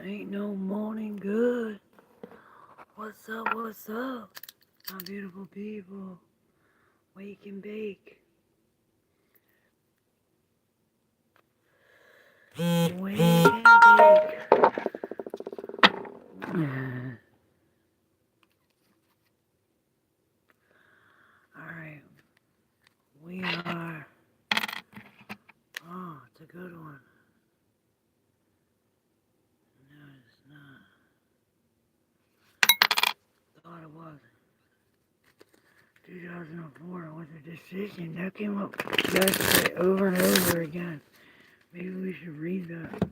Ain't no morning good. What's up? What's up? My beautiful people. Wake and bake. Wake and bake. Alright. We are. Oh, it's a good one. No, it's not. Thought it was. 2004 was a decision that came up yesterday over and over again. Maybe we should read that.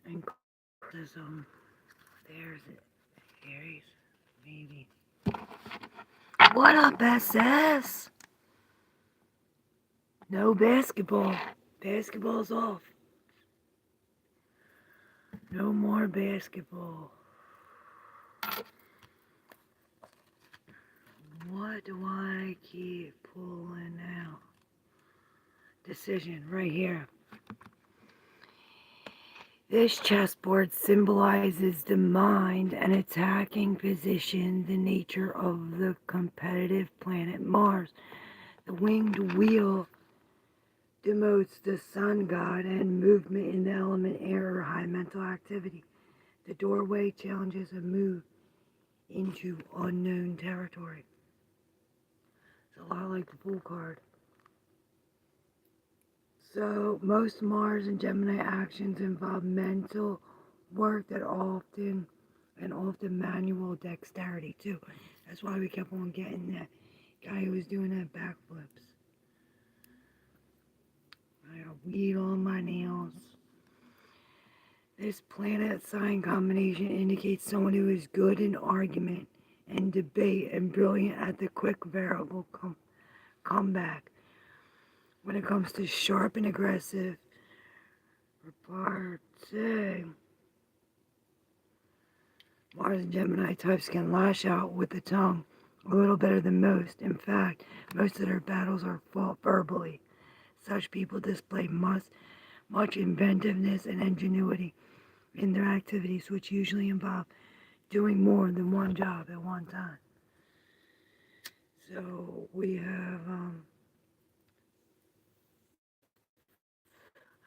And criticism. There's it. Aries. Maybe. What up, SS? No basketball. Basketball's off. No more basketball. What do I keep pulling out? Decision right here. This chessboard symbolizes the mind and attacking position, the nature of the competitive planet Mars. The winged wheel denotes the sun god and movement in the element air or high mental activity. The doorway challenges a move into unknown territory. It's a lot like the Fool card. So most Mars and Gemini actions involve mental work that often manual dexterity too. That's why we kept on getting that guy who was doing that backflips. I got weed on my nails. This planet sign combination indicates someone who is good in argument and debate and brilliant at the quick variable comeback. When it comes to sharp and aggressive repartee, Mars and Gemini types can lash out with the tongue a little better than most. In fact, most of their battles are fought verbally. Such people display much inventiveness and ingenuity in their activities, which usually involve doing more than one job at one time. So we have,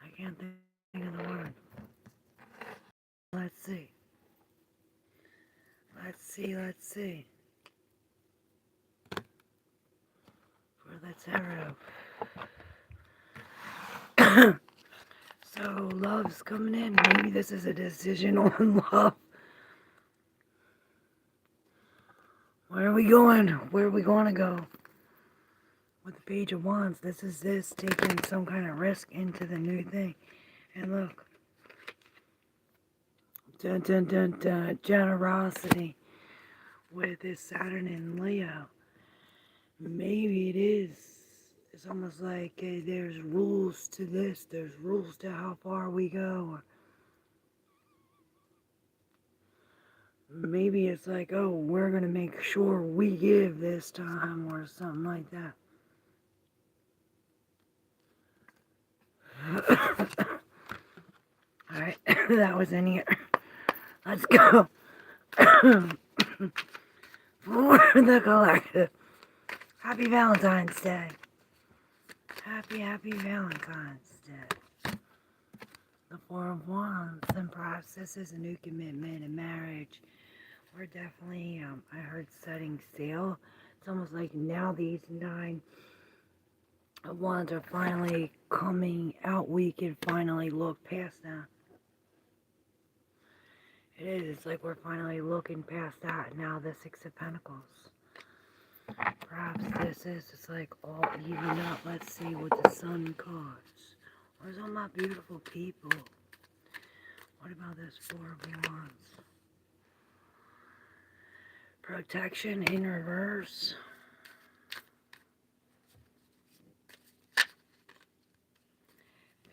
I can't think of the word. Let's see. For the tarot. So love's coming in. Maybe this is a decision on love. Where are we going? Where are we going to go? With the Page of Wands, this is taking some kind of risk into the new thing. And look. Dun, dun, dun, dun, generosity with this Saturn in Leo. Maybe it is. It's almost like there's rules to this. There's rules to how far we go. Or maybe it's like, oh, we're going to make sure we give this time or something like that. Alright, that was in here. Let's go. For the collective. Happy Valentine's Day. Happy Valentine's Day. The Four of Wands, and perhaps this is a new commitment, a marriage. We're definitely, I heard setting sail. It's almost like now these 9 of Wands are finally coming out. We can finally look past that. It is. It's like we're finally looking past that. Now the 6 of Pentacles. Perhaps this is. It's like all even up. Let's see what the Sun cards. Where's all my beautiful people? What about this 4 of Wands? Protection in reverse.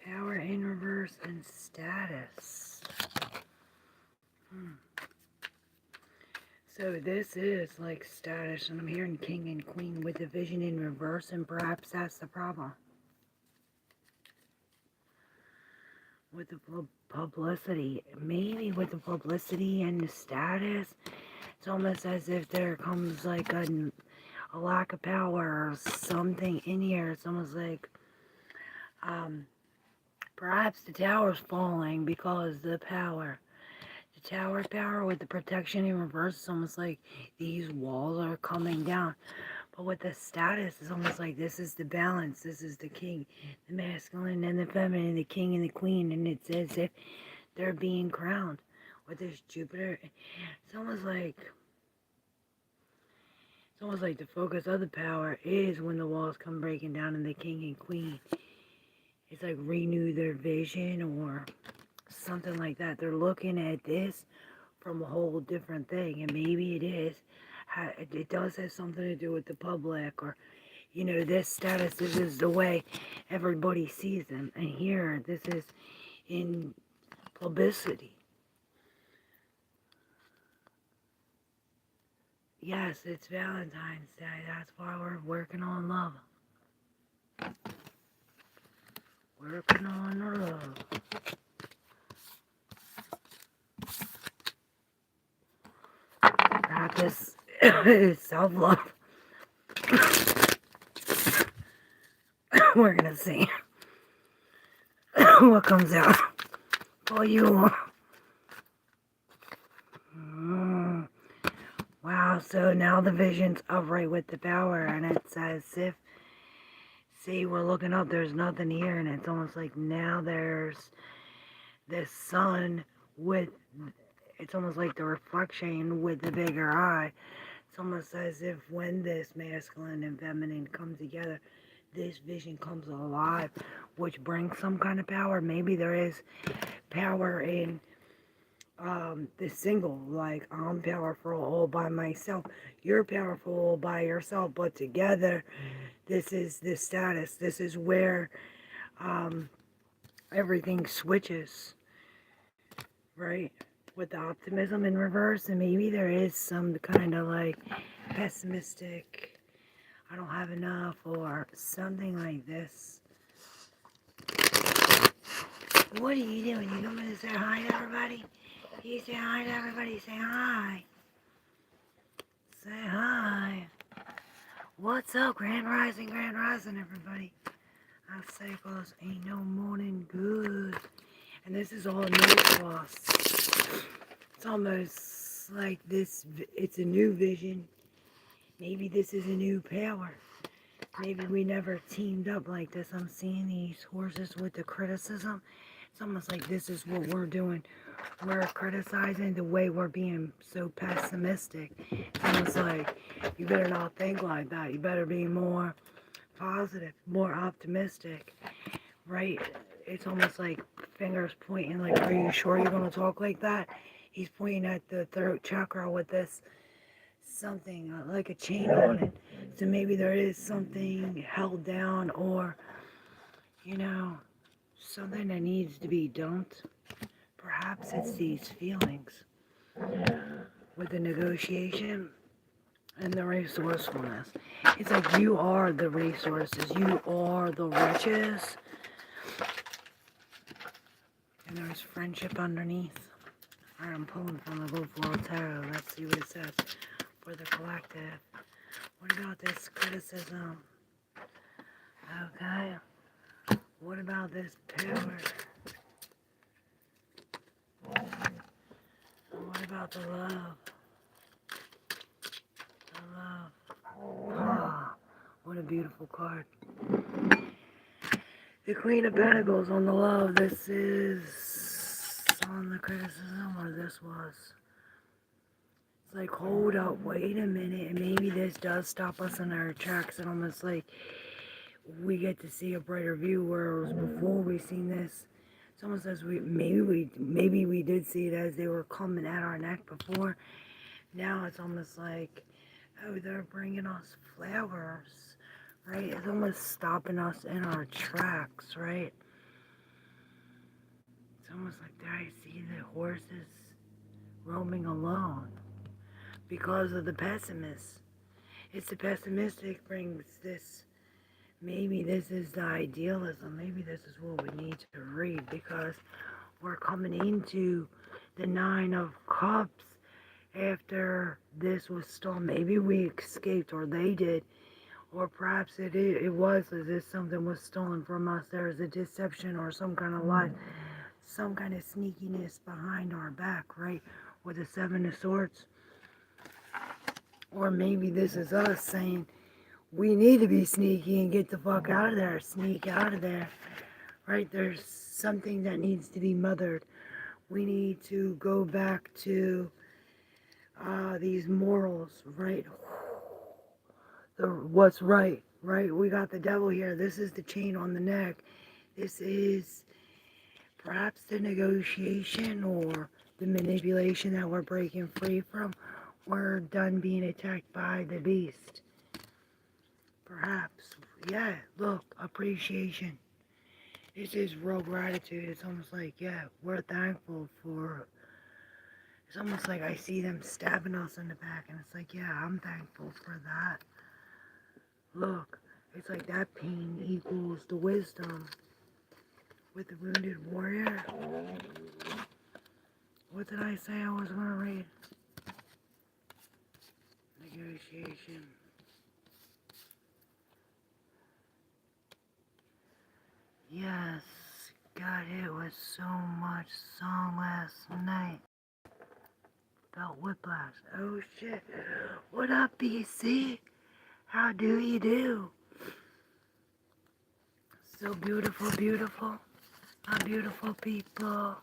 Power in reverse and status. So this is like status, and I'm hearing King and Queen with division in reverse, and perhaps that's the problem. with the publicity. Maybe with the publicity and the status, it's almost as if there comes like a lack of power or something in here. It's almost like um, perhaps the tower's falling because the power. The tower power with the protection in reverse, it's almost like these walls are coming down. But with the status, it's almost like this is the balance. This is the king, the masculine and the feminine, the king and the queen. And it's as if they're being crowned with this Jupiter. It's almost like the focus of the power is when the walls come breaking down and the king and queen. It's like renew their vision or something like that. They're looking at this from a whole different thing, and maybe it does have something to do with the public, or this status. This is the way everybody sees them, and here this is in publicity. Yes, it's Valentine's Day. That's why we're working on love. Working on love. Practice self-love. We're gonna see what comes out for you. Wow, so now the vision's upright with the power, and it's as if, see, we're looking up, there's nothing here, and it's almost like now there's this sun with, it's almost like the reflection with the bigger eye. It's almost as if when this masculine and feminine come together, this vision comes alive, which brings some kind of power. Maybe there is power in the single, like I'm powerful all by myself, you're powerful all by yourself, but together, this is the status. This is where everything switches, right? With the optimism in reverse, and maybe there is some kind of like pessimistic, I don't have enough, or something like this. What are you doing? You coming to say hi to everybody? You say hi to everybody. Say hi. Say hi. What's up, Grand Rising, everybody? I say, cause ain't no morning good. And this is all new to us. It's almost like this, it's a new vision. Maybe this is a new power. Maybe we never teamed up like this. I'm seeing these horses with the criticism. It's almost like this is what we're doing. We're criticizing the way we're being so pessimistic. It's almost like, you better not think like that. You better be more positive, more optimistic, right? It's almost like fingers pointing, like, are you sure you're going to talk like that? He's pointing at the throat chakra with this something like a chain on it. So maybe there is something held down, or, something that needs to be dumped. Perhaps it's these feelings with the negotiation and the resourcefulness. It's like you are the resources, you are the riches, and there's friendship underneath. Alright, I'm pulling from the Gold World Tarot. Let's see what it says for the collective. What about this criticism? Okay. What about this power? What about the love? The love. Ah, what a beautiful card. The Queen of Pentacles on the love. This is on the criticism, or this was. It's like, hold up, wait a minute, and maybe this does stop us in our tracks, and almost like we get to see a brighter view, whereas before we seen this, it's almost as maybe we did see it as they were coming at our neck before. Now it's almost like, oh, they're bringing us flowers, right? It's almost stopping us in our tracks, right? It's almost like, there I see the horses roaming alone because of the pessimist. It's the pessimistic brings this Maybe this is the idealism. Maybe this is what we need to read, because we're coming into the Nine of Cups after this was stolen. Maybe we escaped, or they did, or perhaps it was as if something was stolen from us. There's a deception or some kind of lie, some kind of sneakiness behind our back, right? With the Seven of Swords. Or maybe this is us saying, we need to be sneaky and get the fuck out of there, sneak out of there, right? There's something that needs to be mothered. We need to go back to these morals, right? What's right, right? We got the devil here. This is the chain on the neck. This is perhaps the negotiation or the manipulation that we're breaking free from. We're done being attacked by the beast. Perhaps. Yeah, look, appreciation. This is real gratitude. It's almost like, yeah, we're thankful for. It's almost like I see them stabbing us in the back, and it's like, yeah, I'm thankful for that. Look, it's like that pain equals the wisdom with the wounded warrior. What did I say I was going to read? Negotiation. Yes, got hit with so much song last night. Felt whiplash. Oh shit. What up, BC? How do you do? So beautiful, beautiful. My beautiful people.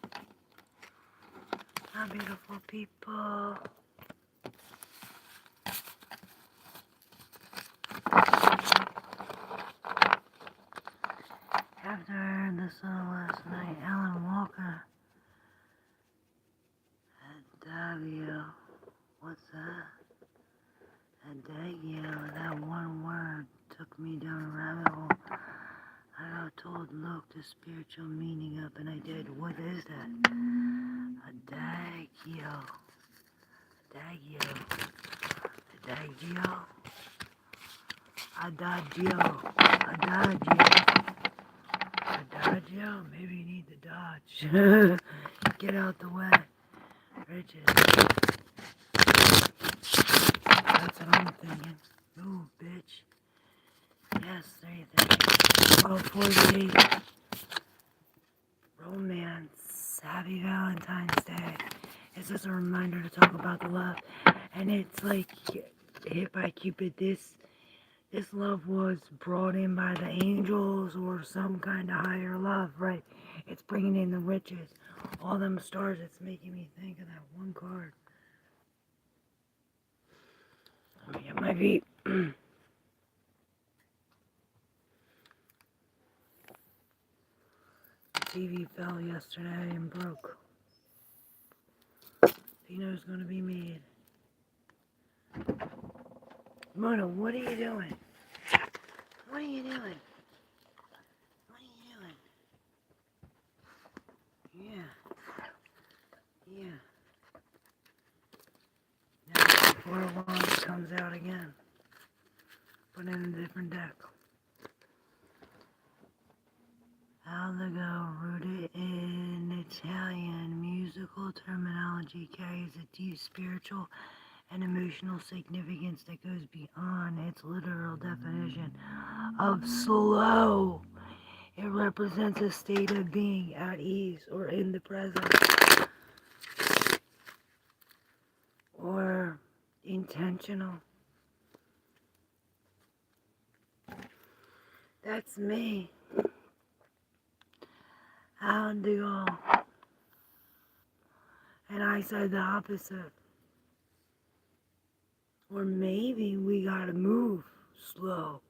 My beautiful people. After I heard the song last night, Alan Walker. Adagio. What's that? Adagio. That one word took me down a rabbit hole. I got told, look the spiritual meaning up, and I did. What is that? Adagio. Adagio. Adagio. Adagio. Adagio. Adagio. Maybe you need to dodge. Get out the way. Riches. That's what I'm thinking. Move, bitch. Yes, 3:30. 12:48. Romance. Happy Valentine's Day. It's just a reminder to talk about the love. And it's like hit by Cupid. This love was brought in by the angels or some kind of higher love, right? It's bringing in the riches. All them stars, it's making me think of that one card. Let me get my feet. TV fell yesterday and broke. Pino's gonna be made. Mona, what are you doing? What are you doing? What are you doing? Yeah. Now the Four of Wands comes out again. But in a different deck. Allegro, rooted in Italian musical terminology, carries a deep spiritual and emotional significance that goes beyond its literal definition of slow. It represents a state of being at ease or in the present, or intentional. That's me. How'd they go? And I said the opposite. Or maybe we gotta move slow.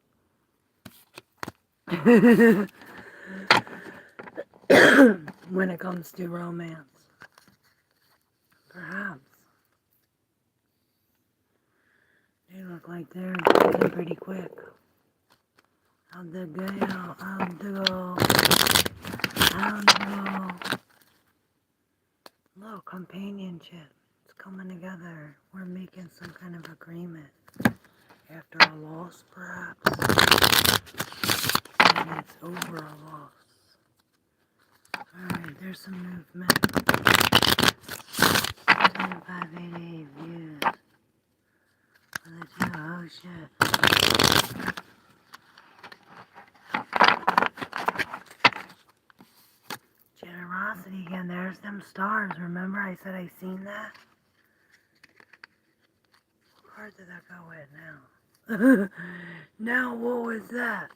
When it comes to romance. Perhaps. They look like they're moving pretty quick. How'd they go? How'd they go? How'd they go? Look, companionship. It's coming together. We're making some kind of agreement. after a loss, perhaps, and it's over a loss. Alright, there's some movement. 2588 views. For the two, oh shit. Generosity again, there's them stars. Remember I said I seen that? What card did that go with now? Now what was that?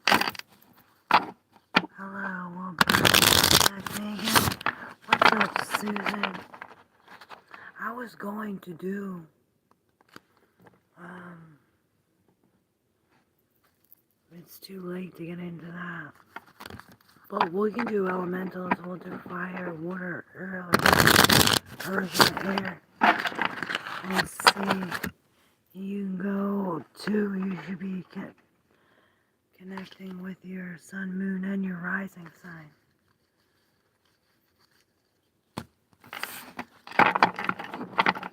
Hello, well, that's me again. What's up, Susan? I was going to do, it's too late to get into that. But we can do elementals, we'll do fire, water, earth, and air. And see, you can go to, you should be connecting with your sun, moon, and your rising sign.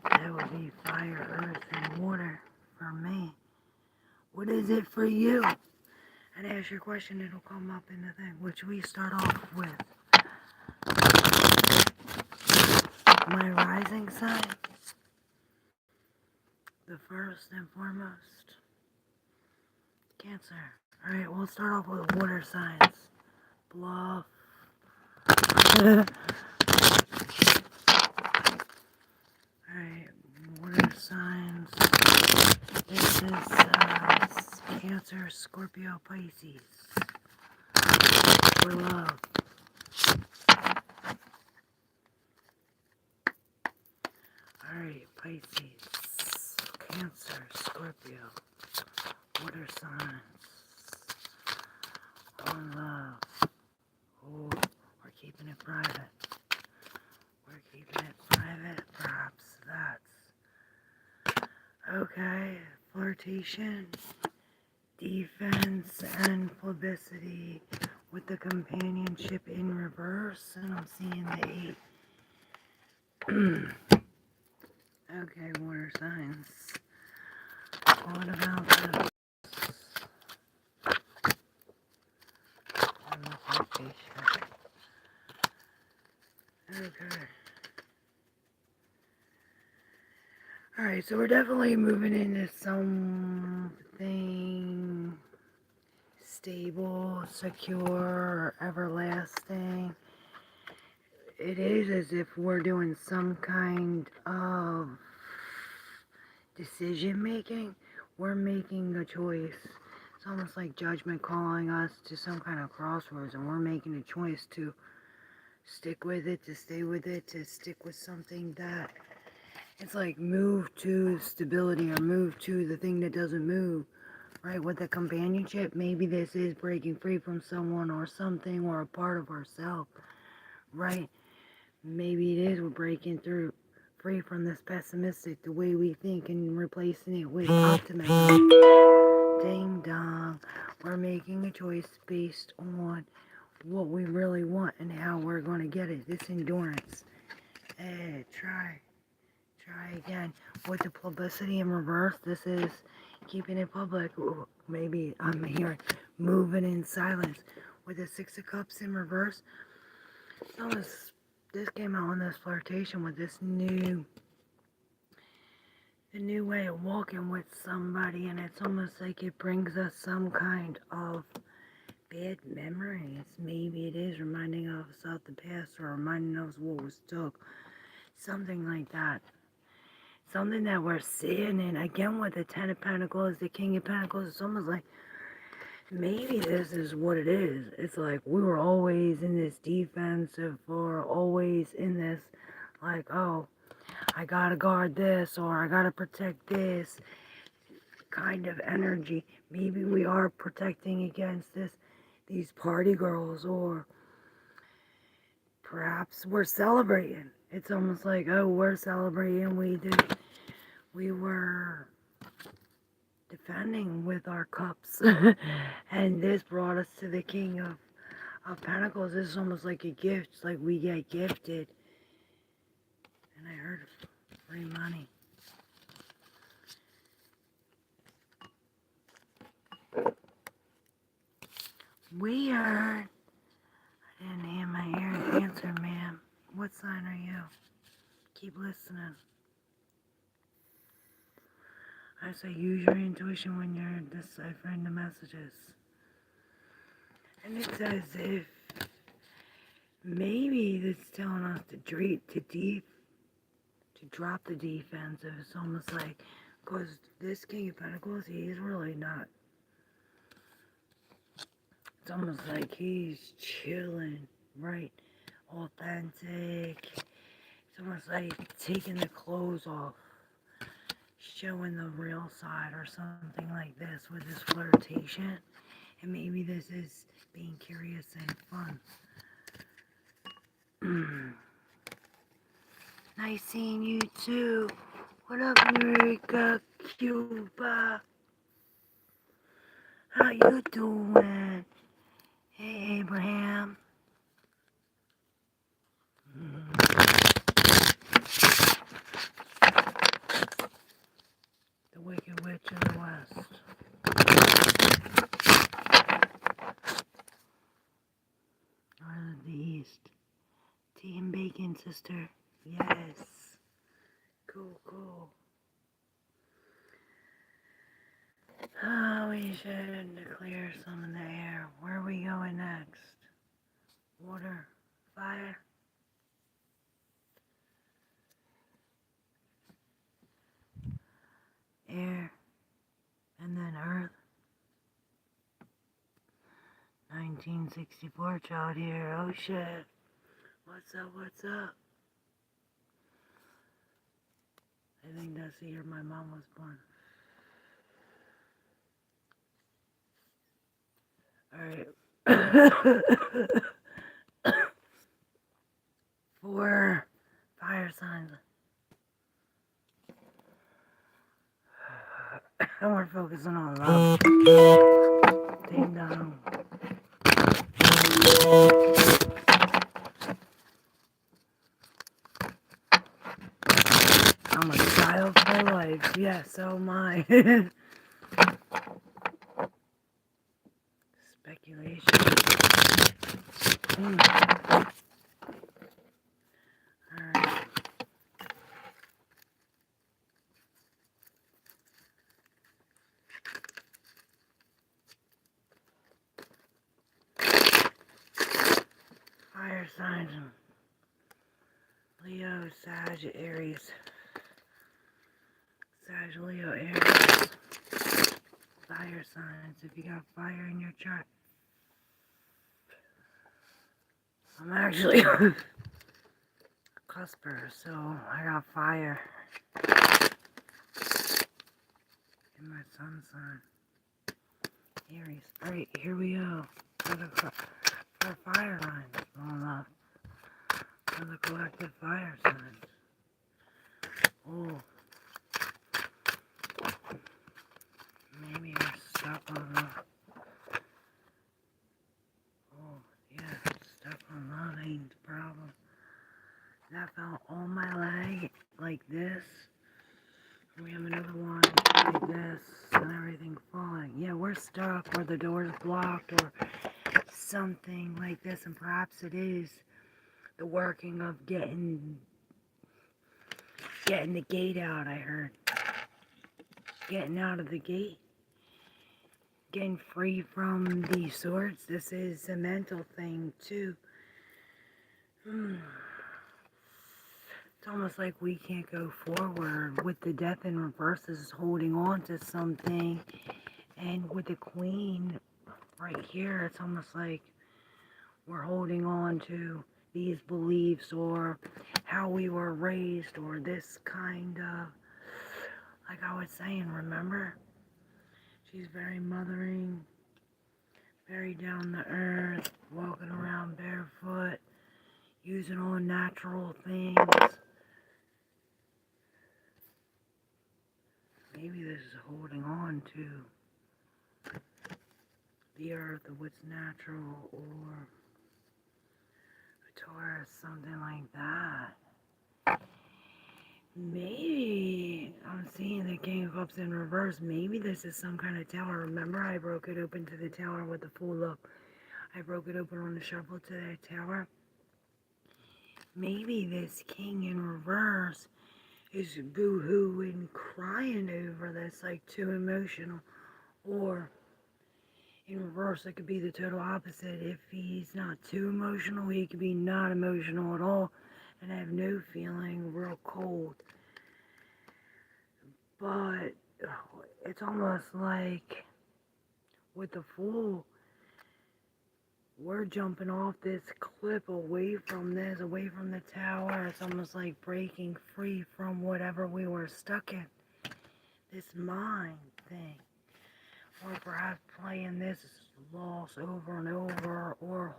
That would be fire, earth, and water for me. What is it for you? And ask your question, it'll come up in the thing, which we start off with. My rising sign, the first and foremost, Cancer. Alright, we'll start off with water signs. Bluff. Alright, water signs. This is Cancer, Scorpio, Pisces. For love. Alright, Pisces, Cancer, Scorpio, water signs. On love. Oh, we're keeping it private. We're keeping it private. Perhaps that's okay. Flirtation, defense, and publicity with the companionship in reverse. And I'm seeing the 8. Okay, water signs. What about this? And the flirtation. Okay. Alright, so we're definitely moving into something stable, secure, everlasting. It is as if we're doing some kind of decision making. We're making a choice. It's almost like judgment calling us to some kind of crossroads, and we're making a choice to stick with it, to stay with it, to stick with something that it's like move to stability or move to the thing that doesn't move. Right, with the companionship, maybe this is breaking free from someone or something or a part of ourselves, right? Maybe it is we're breaking through, free from this pessimistic, the way we think, and replacing it with optimism. Ding dong, we're making a choice based on what we really want and how we're going to get it. This endurance. Try again. With the publicity in reverse, this is keeping it public. Ooh, maybe I'm hearing moving in silence. With the 6 of Cups in reverse, this came out on this flirtation with this new way of walking with somebody, and it's almost like it brings us some kind of bad memories. Maybe it is reminding us of the past or reminding us what was took. Something like that. Something that we're seeing, and again with the 10 of Pentacles, the King of Pentacles, it's almost like maybe this is what it is. It's like we were always in this defensive, or always in this, like, oh, I gotta guard this, or I gotta protect this kind of energy. Maybe we are protecting against these party girls, or perhaps we're celebrating. It's almost like, oh, we're celebrating. We were defending with our cups. And this brought us to the King of Pentacles. This is almost like a gift. It's like we get gifted. And I heard free money. Weird. I didn't hear my answer, ma'am. What sign are you? Keep listening. I say use your intuition when you're deciphering the messages. And it's as if maybe it's telling us to drop the defensive. It's almost like, because this King of Pentacles, he's really not. It's almost like he's chilling, right? Authentic. It's almost like taking the clothes off, showing the real side or something like this with this flirtation. And maybe this is being curious and fun. Nice seeing you too. What up, America, Cuba? How you doing? Hey, Abraham. The Wicked Witch of the West. Or the East. Tea and bacon, sister. Yes. Cool, cool. Oh, we should clear some in the air. Where are we going next? Water, fire, air, and then earth. 1964 child here. Oh shit. What's up, what's up? I think that's the year my mom was born. Alright. 4 fire signs. And we're focusing on love. Ding dong. I'm a child for life. Yes, so am I. Speculation. Alright. Fire signs. Leo, Sag, Aries. Sag, Leo, Aries. Fire signs. If you got fire in your chart. I'm actually a cusper, so I got fire in my sun sign. Aries. Alright, here we go. For fire lines. Well enough. For the collective fire signs. Oh. Maybe you're stuck on the... Oh, yeah. Stuck on love ain't the problem. That fell on my leg like this. We have another one like this and everything falling. Yeah, we're stuck or the door's blocked or something like this, and perhaps it is the working of getting the gate out. I heard getting out of the gate, getting free from these swords. This is a mental thing too. It's almost like we can't go forward with the death in reverse is holding on to something, and with the queen right here, it's almost like we're holding on to these beliefs or how we were raised or this kind of, like I was saying, remember? She's very mothering, very down to earth, walking around barefoot, using all natural things. Maybe this is holding on to the earth or what's natural, or a Taurus, something like that. Maybe I'm seeing the King of Cups in reverse. Maybe this is some kind of tower. Remember, I broke it open to the tower with the Fool of I broke it open on the shuffle to the tower. Maybe this king in reverse is boo-hooing, crying over this, like too emotional. Or in reverse, it could be the total opposite. If he's not too emotional, he could be not emotional at all and have no feeling, real cold. But it's almost like with the Fool, we're jumping off this cliff away from this, away from the tower. It's almost like breaking free from whatever we were stuck in. This mind thing. Or perhaps playing this loss over and over. Or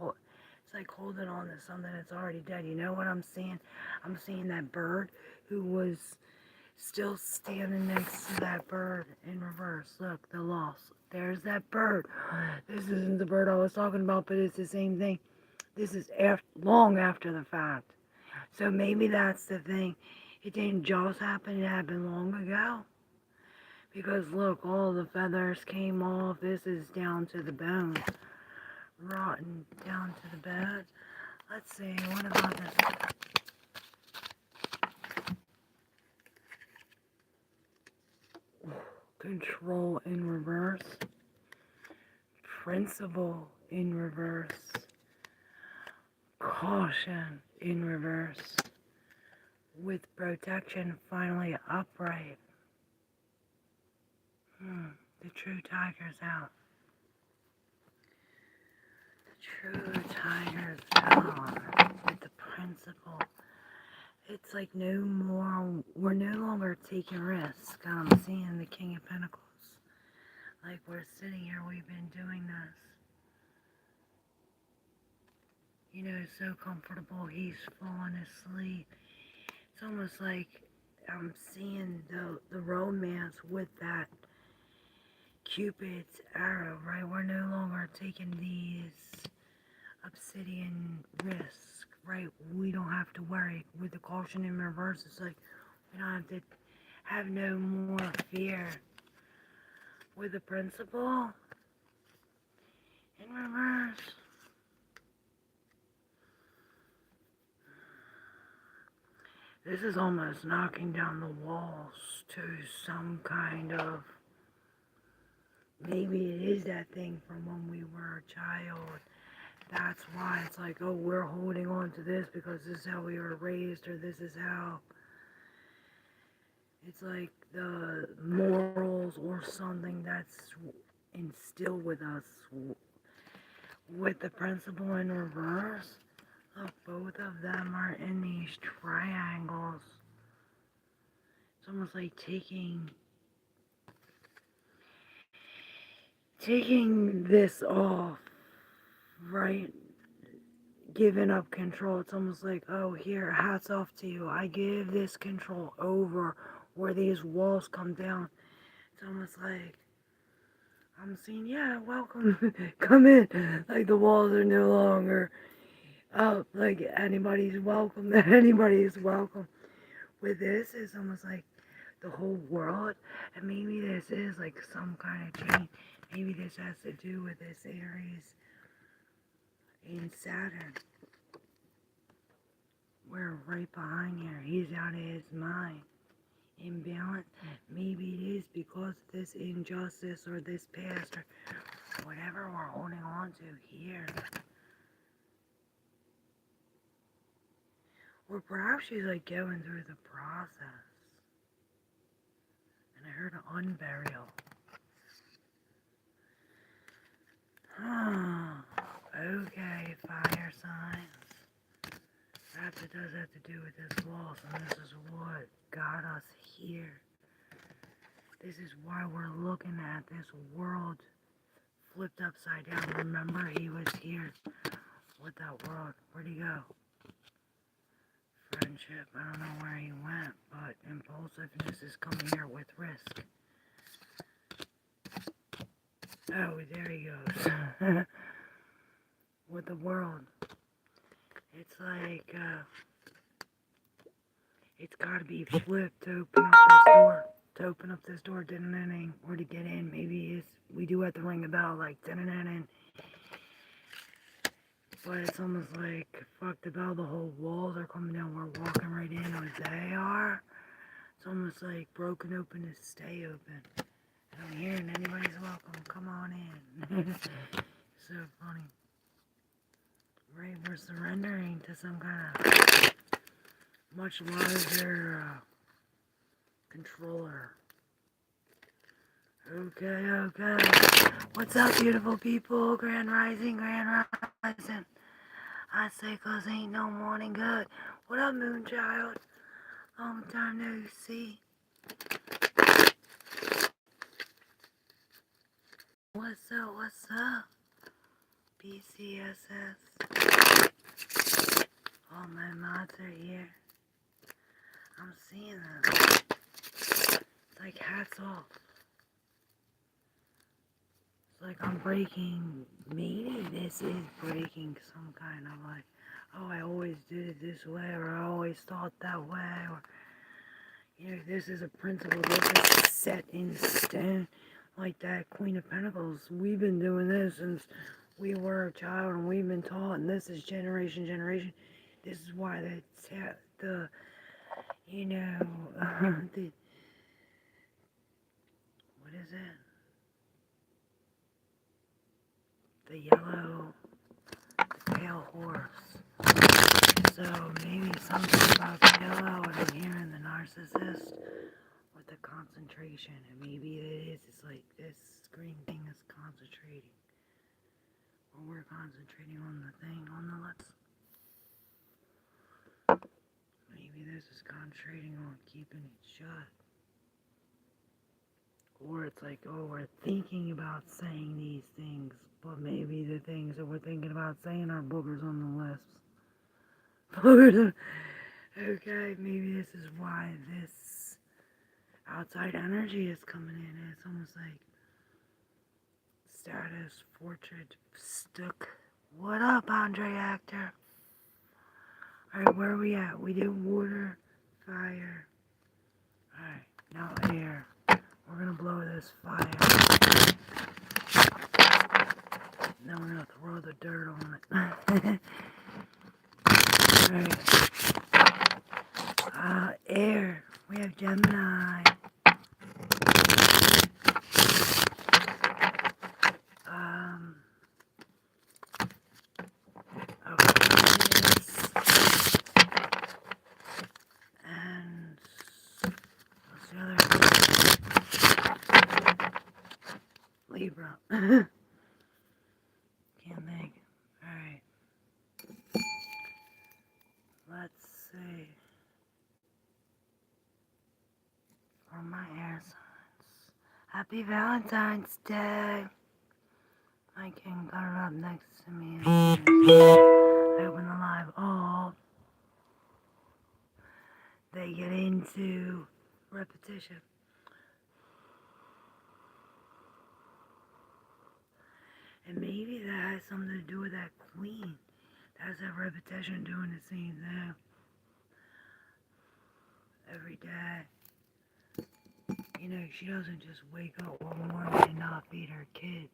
it's like holding on to something that's already dead. You know what I'm seeing? I'm seeing that bird who was still standing next to that bird in reverse. Look, the loss. There's that bird. This isn't the bird I was talking about, but it's the same thing. This is long after the fact. So maybe that's the thing. It didn't just happen, it happened long ago. Because look, all the feathers came off. This is down to the bone. Rotten down to the bone. Let's see, what about this? Control in reverse. Principle in reverse. Caution in reverse. With protection finally upright. The true tiger's out. The true tiger's out. With the principle. It's like no more, we're no longer taking risks. I'm seeing the King of Pentacles. Like we're sitting here, we've been doing this. You know, so comfortable, he's falling asleep. It's almost like I'm seeing the romance with that Cupid's arrow, right? We're no longer taking these obsidian risks, right? We don't have to worry. With the caution in reverse, it's like we don't have to have no more fear. With the principle in reverse, this is almost knocking down the walls to some kind of, maybe it is that thing from when we were a child. That's why it's like, oh, we're holding on to this because this is how we were raised, or this is how, it's like the morals or something that's instilled with us. With the principle in reverse, look, both of them are in these triangles. It's almost like taking this off, right? Giving up control. It's almost like, oh, here, hats off to you. I give this control over, where these walls come down. It's almost like I'm seeing, yeah, welcome, come in. Like the walls are no longer up, like anybody's welcome, anybody's welcome. With this, it's almost like the whole world, and maybe this is like some kind of change. Maybe this has to do with this Aries in Saturn. We're right behind here. He's out of his mind. Imbalance. Maybe it is because of this injustice or this past or whatever we're holding on to here. Or perhaps she's like going through the process. And I heard an unburial. Okay, fire signs. Perhaps it does have to do with this loss, and this is what got us here. This is why we're looking at this world flipped upside down. Remember, he was here with that world. Where'd he go? Friendship. I don't know where he went, but impulsiveness is coming here with risk. Oh, there he goes. With the world. It's like, it's gotta be flipped to open up this door. To open up this door, or to get in. Maybe we do have to ring a bell, like, and But it's almost like, fucked about the whole walls are coming down. We're walking right in, or they are. It's almost like broken open to stay open. And I'm hearing anybody's welcome. Come on in. So funny. Right, we're surrendering to some kind of much larger controller. Okay. What's up, beautiful people? Grand rising. I say 'cause ain't no morning good. What up, Moonchild? Long time no see. What's up? BCSS. All my mods are here. I'm seeing them. It's like hats off. It's like I'm breaking, maybe this is breaking some kind of like, oh, I always did it this way, or I always thought that way, or, you know, this is a principle, this is set in stone, like that Queen of Pentacles. We've been doing this since we were a child, and we've been taught, and this is generation. This is why the you know, the, what is it? The yellow, the pale horse. So maybe something about the yellow, and I'm hearing the narcissist with the concentration. And maybe it is, it's like this green thing is concentrating. Or we're concentrating on the thing, on the let's. Maybe this is concentrating on keeping it shut. Or it's like, oh, we're thinking about saying these things, but maybe the things that we're thinking about saying are boogers on the lips. Boogers. Okay, maybe this is why this outside energy is coming in. It's almost like status, portrait, stuck. What up, Andre Actor? Alright, where are we at? We did water, fire. Alright, now air. We're gonna blow this fire. Now we're gonna throw the dirt on it. Alright. Air. We have Gemini. Aquarius. And what's the other? Libra. Can't think. Alright. Let's see. For my air signs. Happy Valentine's Day. My king got it up next to me. I open the live. Oh. They get into repetition. And maybe that has something to do with that queen. That's that repetition doing the same thing every day. You know, she doesn't just wake up one morning and not feed her kids.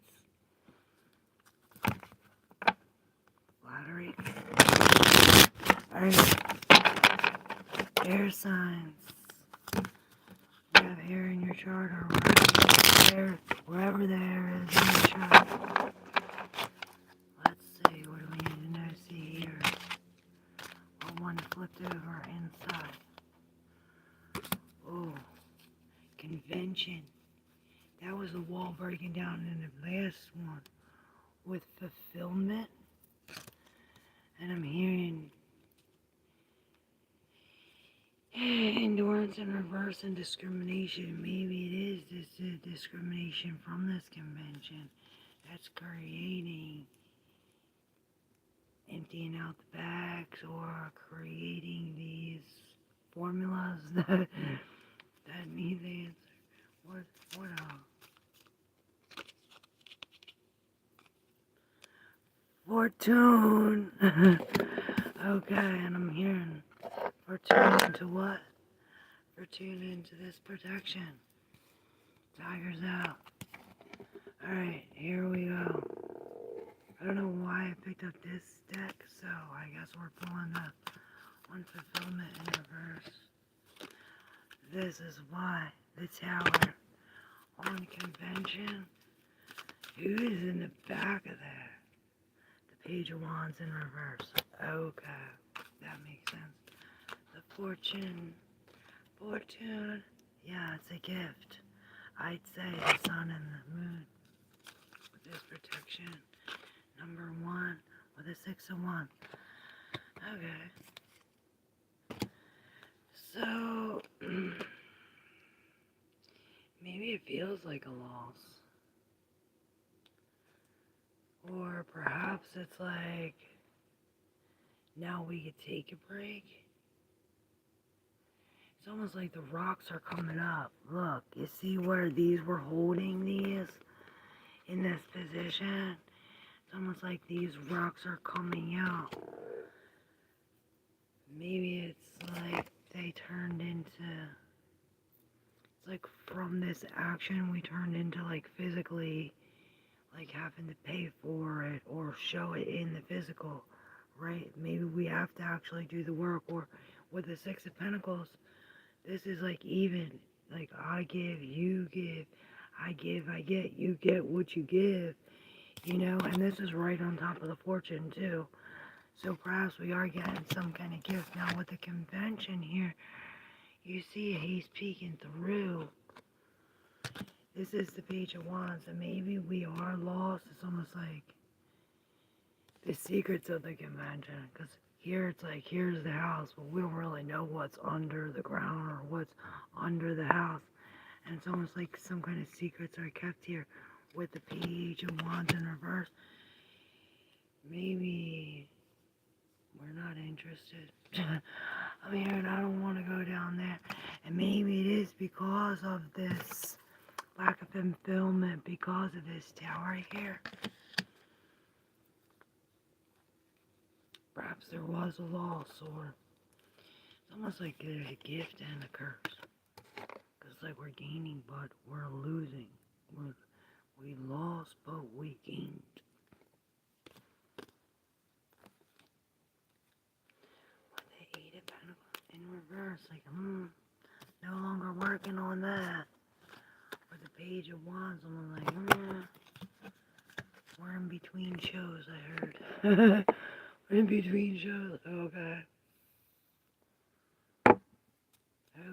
Flattery. Alright. Air signs. You have air in your chart, or wherever there is in your chart. Let's see, what do we need to know? See here. One flipped over inside. Oh, convention. That was the wall breaking down in the last one with fulfillment. And I'm hearing endurance and reverse and discrimination. Maybe it is this discrimination from this convention that's creating emptying out the bags or creating these formulas that need the answer. What Fortune. Okay, and I'm hearing Fortune into what? Fortune into this protection. Tigers out. Alright, here we go. I don't know why I picked up this deck, so I guess we're pulling the unfulfillment in reverse. This is why the Tower on convention. Who is in the back of there? The Page of Wands in reverse. Okay, that makes sense. The Fortune. Yeah, it's a gift. I'd say the sun and the moon with this protection. Number 1 with a 6 of Wands. Okay. So, maybe it feels like a loss. Or perhaps it's like, now we could take a break. It's almost like the rocks are coming up. Look, you see where these were holding these in this position? It's almost like these rocks are coming out. Maybe it's like they turned into, it's like from this action we turned into like physically, like having to pay for it or show it in the physical, right? Maybe we have to actually do the work. Or with the 6 of Pentacles, this is like even, like I give, you give, I give, I get, you get what you give, you know, and this is right on top of the Fortune too. So perhaps we are getting some kind of gift. Now with the convention here, you see he's peeking through. This is the Page of Wands, and maybe we are lost. It's almost like the secrets of the convention, because here it's like, here's the house, but we don't really know what's under the ground or what's under the house. And it's almost like some kind of secrets are kept here with the Page of Wands in reverse. Maybe we're not interested. I'm here and I don't want to go down there. And maybe it is because of this lack of fulfillment, because of this Tower here. Perhaps there was a loss, or it's almost like there's a gift and a curse. Because like we're gaining, but we're losing. We lost, but we gained. With the 8 of Pentacles in reverse, like, no longer working on that. With the Page of Wands, I'm like, we're in between shows, I heard. We're in between shows, okay.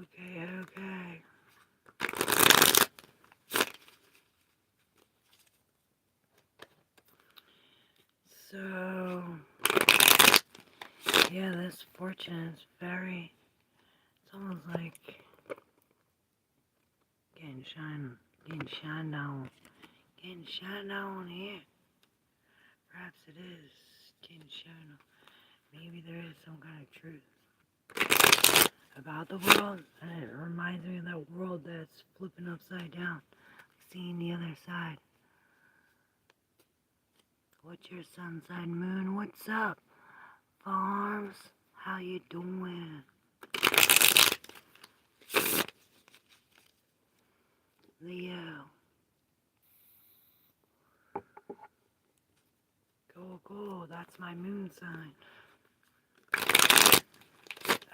Okay. So, yeah, this Fortune is very, it's almost like getting shined on here. Perhaps it is getting shined on. Maybe there is some kind of truth about the world, and it reminds me of that world that's flipping upside down, seeing the other side. What's your sun sign, moon? What's up, farms? How you doing? Leo. Go, that's my moon sign.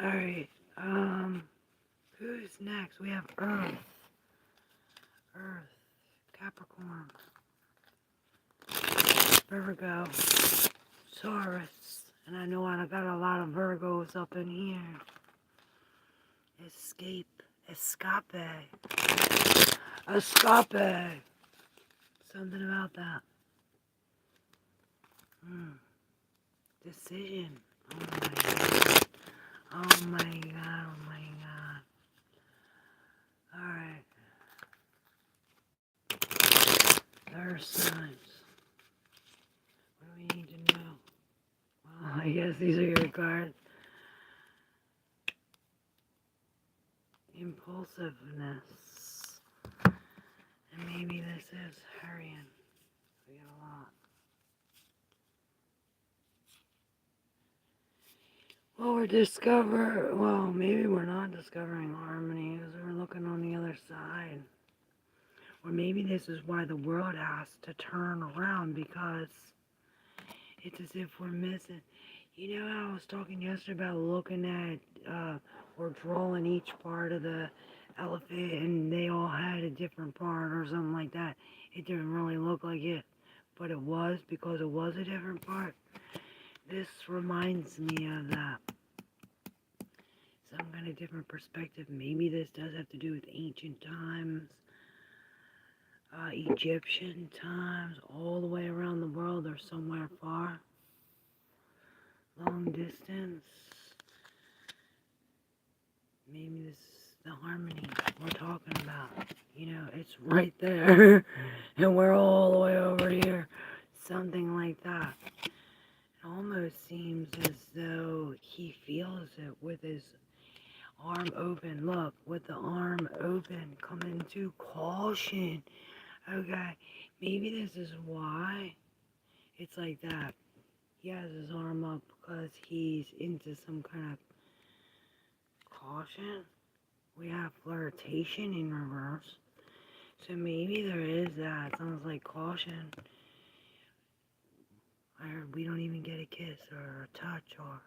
Alright, who's next? We have Earth, Capricorn, Virgo, Taurus, and I know I got a lot of Virgos up in here. Escape. Something about that. Decision. Oh my god. Alright. Earth signs. What do we need to know? Well, I guess these are your cards. Impulsiveness. And maybe this is hurrying. We got a lot. Well, maybe we're not discovering harmony because we're looking on the other side. Or maybe this is why the world has to turn around, because It's as if we're missing. You know how I was talking yesterday about looking at or drawing each part of the elephant and they all had a different part or something like that. It didn't really look like it, but it was because it was a different part. This reminds me of that. Some kind of different perspective. Maybe this does have to do with ancient times, Egyptian times, all the way around the world or somewhere far, long distance. Maybe this is the harmony we're talking about. You know, it's right there, and we're all the way over here. Something like that. It almost seems as though he feels it with his arm open. Look, with the arm open, coming to caution. Okay, maybe this is why it's like that. He has his arm up because he's into some kind of caution. We have flirtation in reverse. So maybe there is that. It sounds like caution. Or we don't even get a kiss or a touch or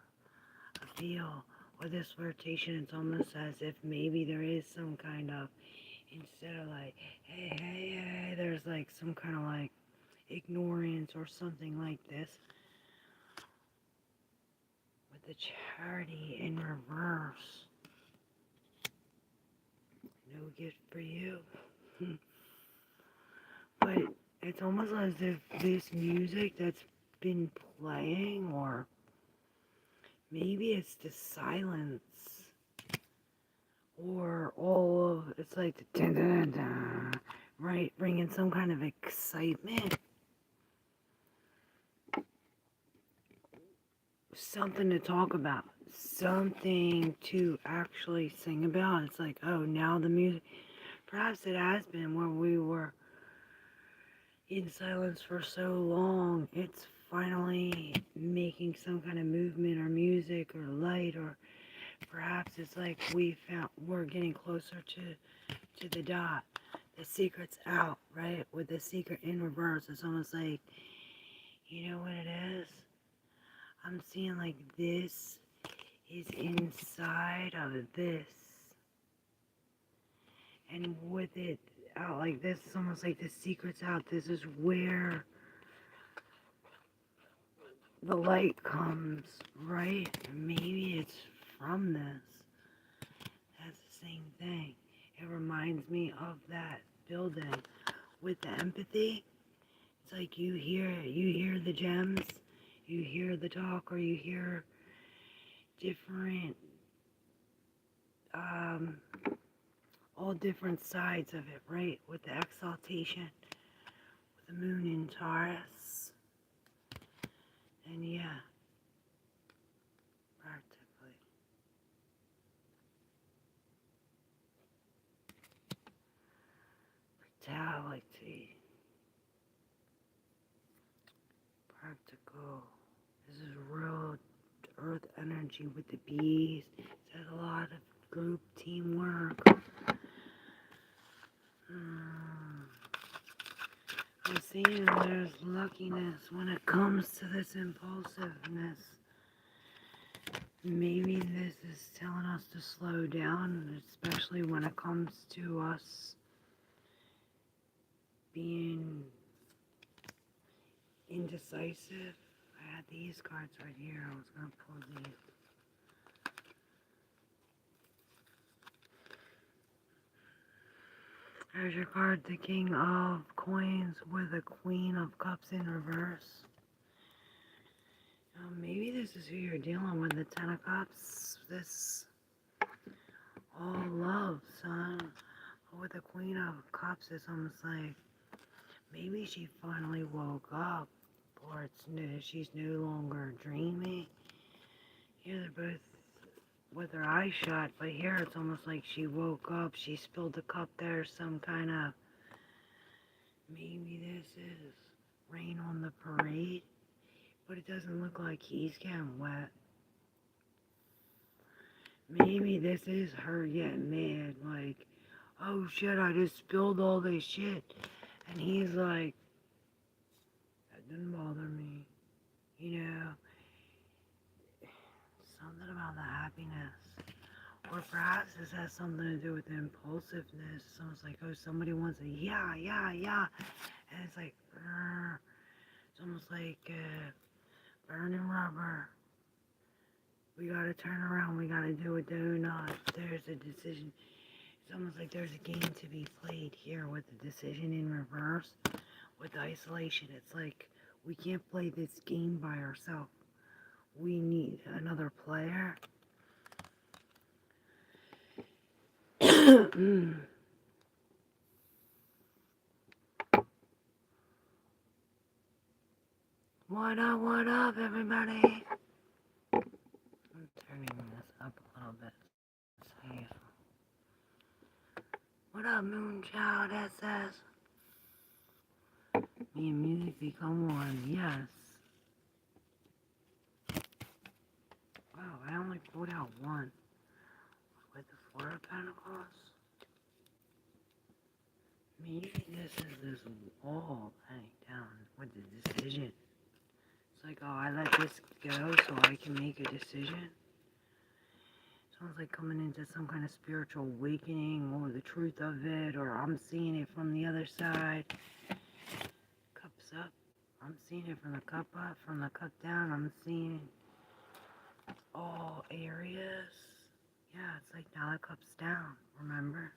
a feel. With this flirtation, it's almost as if maybe there is some kind of, instead of like, hey, hey, hey, there's like some kind of like ignorance or something like this. With the charity in reverse. No gift for you. But it's almost as if this music that's been playing, or maybe it's the silence, or all of, it's like the dun dun dun, right? Bringing some kind of excitement. Something to talk about. Something to actually sing about. It's like, oh, now the music. Perhaps it has been where we were in silence for so long. It's finally making some kind of movement or music or light, or perhaps it's like we're getting closer to the dot. The secret's out, right? With the secret in reverse, it's almost like, you know what it is? I'm seeing like this is inside of this. And with it out like this, it's almost like the secret's out. This is where the light comes, right? Maybe it's from this. That's the same thing. It reminds me of that building with the empathy. It's like you hear the gems, you hear the talk, or you hear different, all different sides of it, right? With the exaltation, with the moon in Taurus, and yeah, practically. Vitality, practical. This is real earth energy with the bees. It has a lot of group teamwork. I'm seeing there's luckiness when it comes to this impulsiveness. Maybe this is telling us to slow down, especially when it comes to us being indecisive. I had these cards right here. I was going to pull these. There's your card, the King of Coins with the Queen of Cups in reverse. Maybe this is who you're dealing with, the Ten of Cups. This all love, son. With the Queen of Cups, it's almost like maybe she finally woke up, or she's no longer dreaming. Yeah, they're both with her eyes shut, but here it's almost like she woke up, she spilled the cup there, some kind of, maybe this is rain on the parade, but it doesn't look like he's getting wet. Maybe this is her getting mad, like, oh shit, I just spilled all this shit, and he's like, that didn't bother me. you know, something about the happiness. Or perhaps this has something to do with the impulsiveness. It's almost like, oh, somebody wants a yeah, yeah, yeah. And it's like, it's almost like burning rubber. We gotta turn around. We gotta do it. Do not. There's a decision. It's almost like there's a game to be played here with the decision in reverse. With isolation, it's like we can't play this game by ourselves. We need another player. What up, everybody? I'm turning this up a little bit. See. What up, Moonchild SS? Me and music become one, yes. Wow, I only pulled out one. With the Four of Pentacles. Maybe this is this wall hanging down with the decision. It's like, oh, I let this go so I can make a decision. Sounds like coming into some kind of spiritual awakening or the truth of it, or I'm seeing it from the other side. Cups up. I'm seeing it from the cup up, from the cup down. I'm seeing all areas. Yeah, it's like now the cup's down, remember?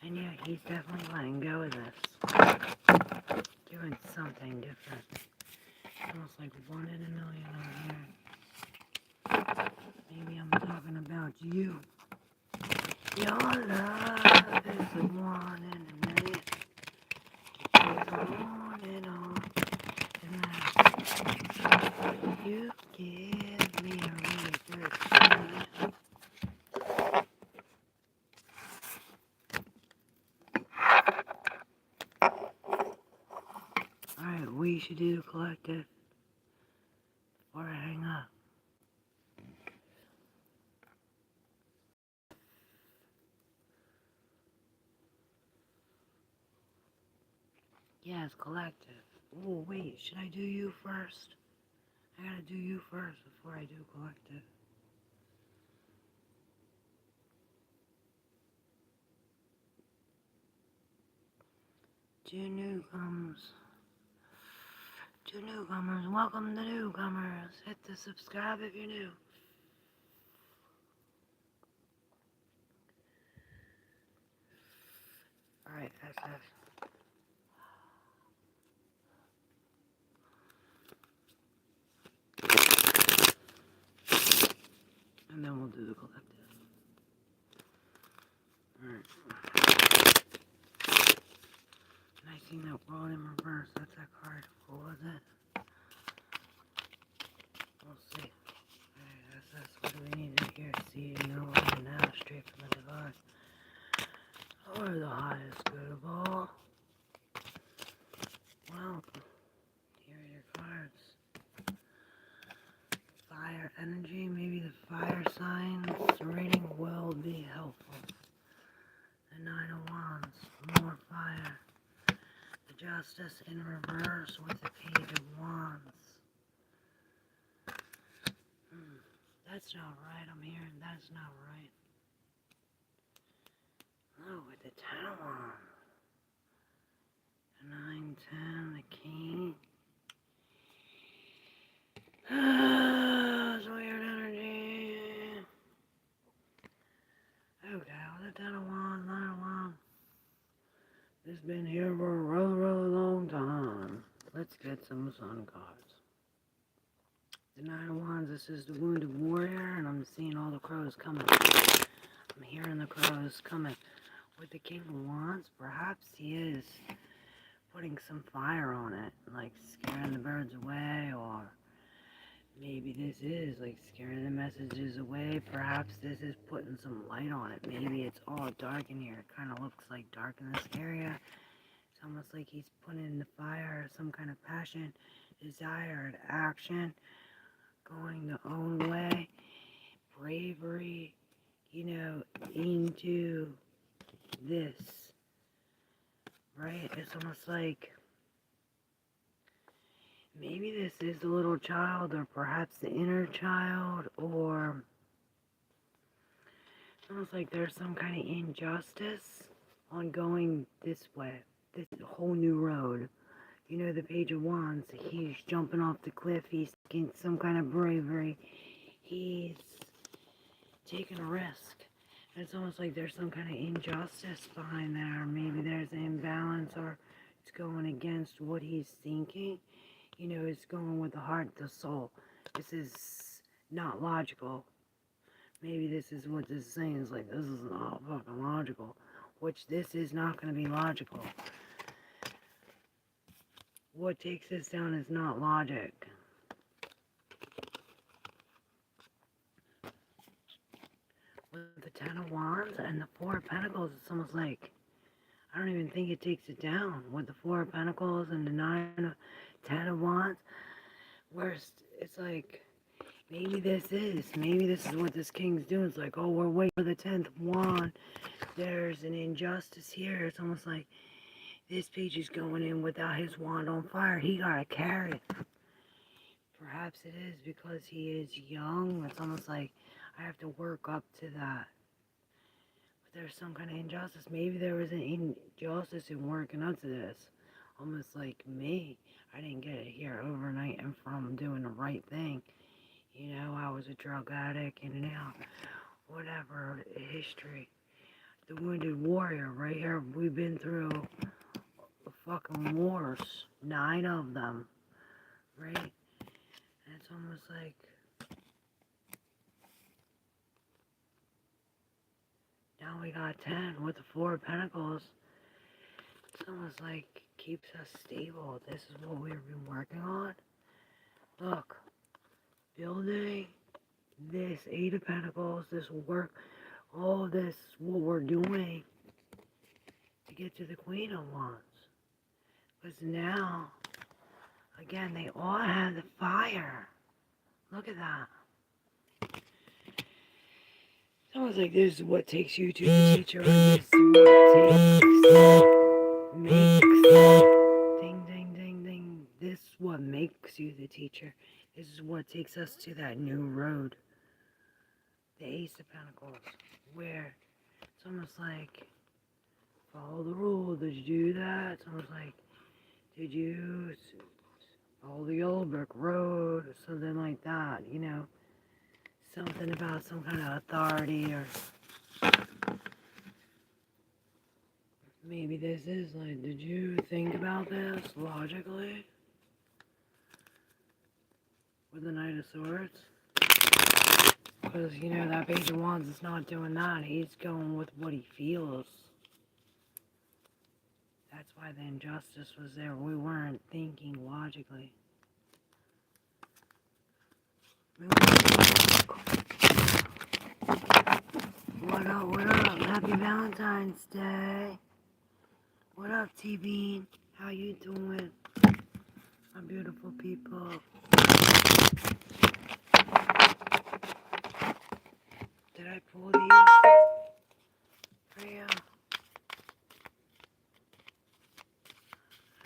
And yeah, he's definitely letting go of this. Doing something different. Almost like 1 in a million over here. Maybe I'm talking about you. Your love is the 1 in a million. It goes on and on. And you give me a really good feeling. Alright, we should do the collective before I hang up. Yes, collective. Oh, wait, should I do you first? I gotta do you first before I do collective. Two newcomers, welcome the newcomers. Hit the subscribe if you're new. Alright, SF. And then we'll do the collective. Alright. And I seen that world in reverse. That's that card. What was it? We'll see. Alright, SS. What do we need to hear? See, know, and now straight from the divine. Or the highest good of all. Well, here are your cards. Fire energy, maybe the fire signs reading will be helpful. The 9 of Wands, more fire. The Justice in reverse with the Page of Wands. That's not right, I'm hearing that's not right. Oh, with the 10 of Wands. The 9, 10, the King. It's weird energy. Okay, well, the 10 of Wands, 9 of Wands. It's been here for a really, really long time. Let's get some Sun cards. The 9 of Wands, this is the Wounded Warrior, and I'm seeing all the crows coming. I'm hearing the crows coming. With the King of Wands, perhaps he is putting some fire on it, like scaring the birds away, or maybe this is like scaring the messages away. Perhaps this is putting some light on it. Maybe it's all dark in here. It kind of looks like dark in this area. It's almost like he's putting the fire, some kind of passion, desire, and action, going the own way, bravery, into this, right? It's almost like Maybe this is the little child, or perhaps the inner child, or it's almost like there's some kind of injustice on going this way, this whole new road. You know, the Page of Wands, he's jumping off the cliff, he's taking some kind of bravery, he's taking a risk. And it's almost like there's some kind of injustice behind there. Maybe there's an imbalance, or it's going against what he's thinking. You know, it's going with the heart, the soul. This is not logical. Maybe this is what this is saying. Is like, this is not fucking logical. Which this is not going to be logical. What takes this down is not logic. With the Ten of Wands and the Four of Pentacles, it's almost like, I don't even think it takes it down. With the Four of Pentacles and the Ten of Wands, where it's like, maybe this is what this king's doing. It's like, oh, we're waiting for the 10th wand. There's an injustice here. It's almost like this page is going in without his wand on fire. He got to carry it. Perhaps it is because he is young. It's almost like I have to work up to that. But there's some kind of injustice. Maybe there was an injustice in working up to this. Almost like me. I didn't get it here overnight and from doing the right thing. You know, I was a drug addict, in and out, whatever, history. The wounded warrior, right here, we've been through the fucking wars, 9 of them, right? And it's almost like, now we got 10 with the Four of Pentacles. It's almost like keeps us stable. This is what we've been working on. Look. Building this 8 of Pentacles, this work, all this, what we're doing to get to the Queen of Wands. Because now, again, they all have the fire. Look at that. It's almost like this is what takes you to the teacher, or this is what makes, ding, ding, ding, ding. This is what makes you the teacher. This is what takes us to that new road. The Ace of Pentacles, where it's almost like, follow the rule. Did you do that? It's almost like, did you follow the old brick road? Something like that, you know. Something about some kind of authority, or maybe this is like, did you think about this logically? With the Knight of Swords? Because, you know, that Page of Wands is not doing that. He's going with what he feels. That's why the injustice was there. We weren't thinking logically. What up, what up? Happy Valentine's Day. What up, T-Bean? How you doing? My beautiful people. Did I pull these for you?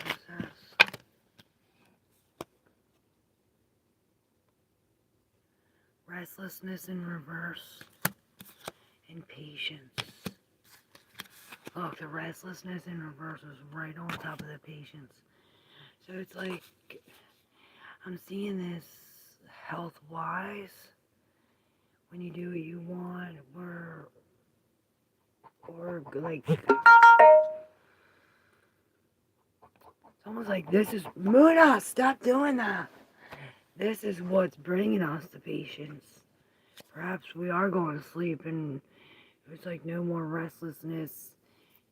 What's this? Restlessness in reverse. And patience. Look, the restlessness in reverse is right on top of the patience. So it's like, I'm seeing this health-wise. When you do what you want, or like, it's almost like this is, Muna, stop doing that. This is what's bringing us to patience. Perhaps we are going to sleep, and it's like no more restlessness,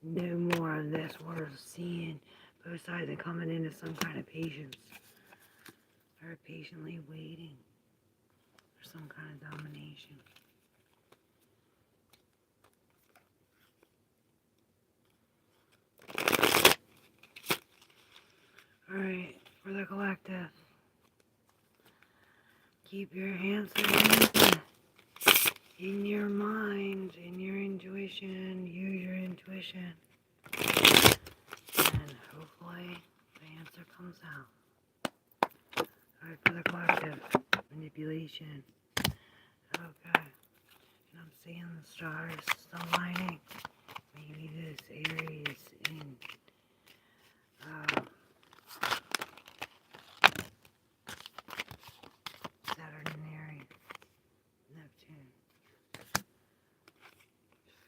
no more of this. We're seeing both sides and coming into some kind of patience, or patiently waiting for some kind of domination. Alright, for the collective, keep your answers in your mind, in your intuition. Use your intuition, and hopefully the answer comes out. Alright, for the collective. Manipulation. Okay. And I'm seeing the stars aligning. Maybe this Aries in Saturn in Aries. Neptune.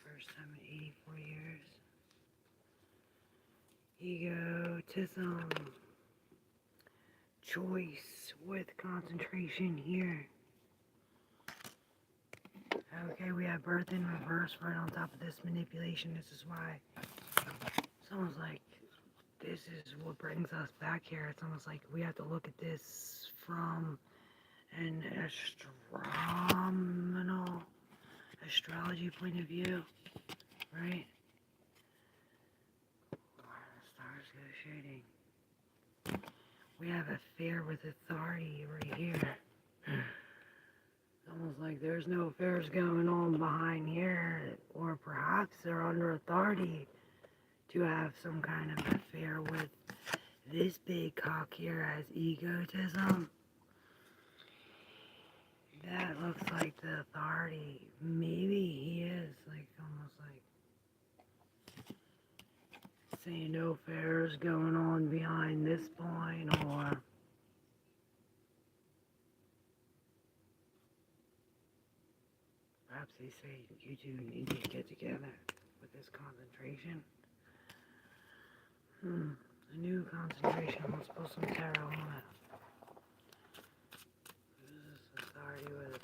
First time in 84 years. Egotism. Choice with concentration here. Okay, we have birth in reverse right on top of this manipulation. This is why it's almost like this is what brings us back here. It's almost like we have to look at this from an astrology point of view, right? Where the stars go shooting. We have a affair with authority right here. It's almost like there's no affairs going on behind here, or perhaps they're under authority to have some kind of affair with this big cock here as egotism. That looks like the authority. Maybe he is like almost like saying no affairs going on behind this point, or perhaps they say you two need to get together with this concentration. A new concentration. Let's pull some tarot on it. This is authority with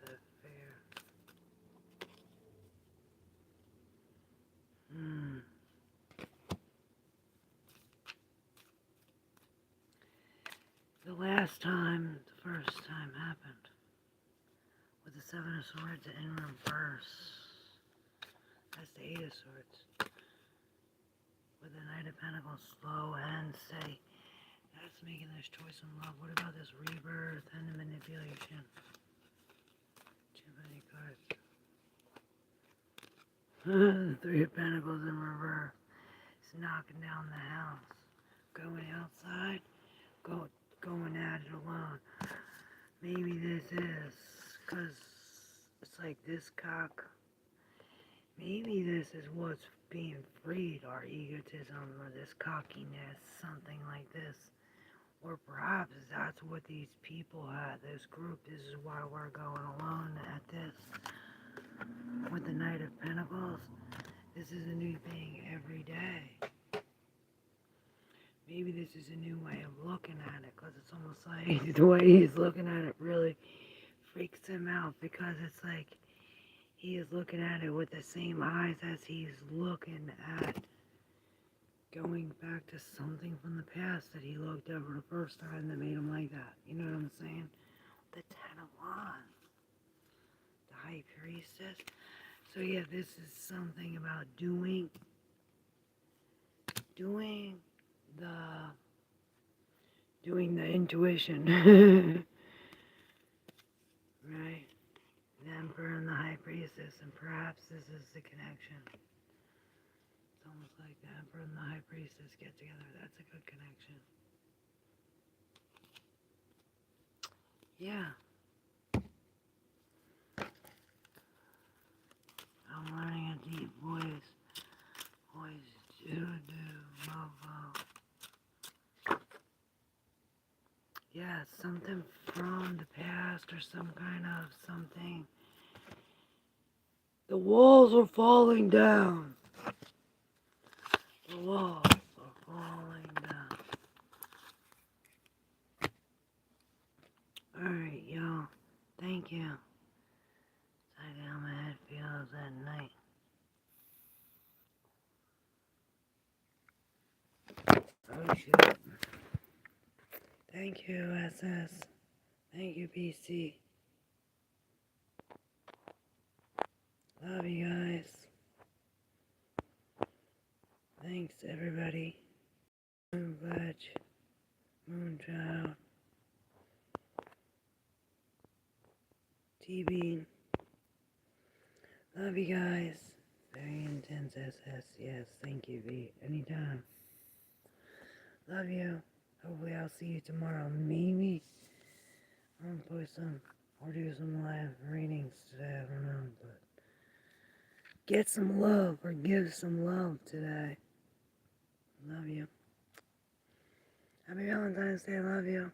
the affair. The last time, the first time happened with the Seven of Swords in reverse. That's the Eight of Swords. With the Knight of Pentacles, slow and steady. That's making this choice in love. What about this rebirth and the manipulation? Too many cards. Three of Pentacles in reverse. It's knocking down the house. Going outside. Going at it alone. Maybe this is, because it's like this cock. Maybe this is what's being freed, our egotism or this cockiness, something like this. Or perhaps that's what these people had, this group. This is why we're going alone at this. With the Knight of Pentacles, this is a new thing every day. Maybe this is a new way of looking at it, because it's almost like the way he's looking at it really freaks him out, because it's like he is looking at it with the same eyes as he's looking at going back to something from the past that he looked over the first time that made him like that. You know what I'm saying? The Ten of Wands. The High Priestess. So yeah, this is something about doing the intuition. Right? The Emperor and the High Priestess, and perhaps this is the connection. It's almost like the Emperor and the High Priestess get together. That's a good connection. Yeah. I'm learning a deep voice. Voice mofo. Yeah, something from the past or some kind of something. The walls are falling down. The walls are falling down. Alright, y'all. Thank you. That's how my head feels at night. Oh shoot. Thank you, SS. Thank you, PC. Love you guys. Thanks, everybody. Moon Badge. Moonchild. T-Bean. Love you guys. Very intense SS. Yes, thank you, V. Anytime. Love you. Hopefully I'll see you tomorrow. Maybe I'm gonna play some, or do some live readings today, I don't know, but get some love or give some love today. Love you. Happy Valentine's Day, love you.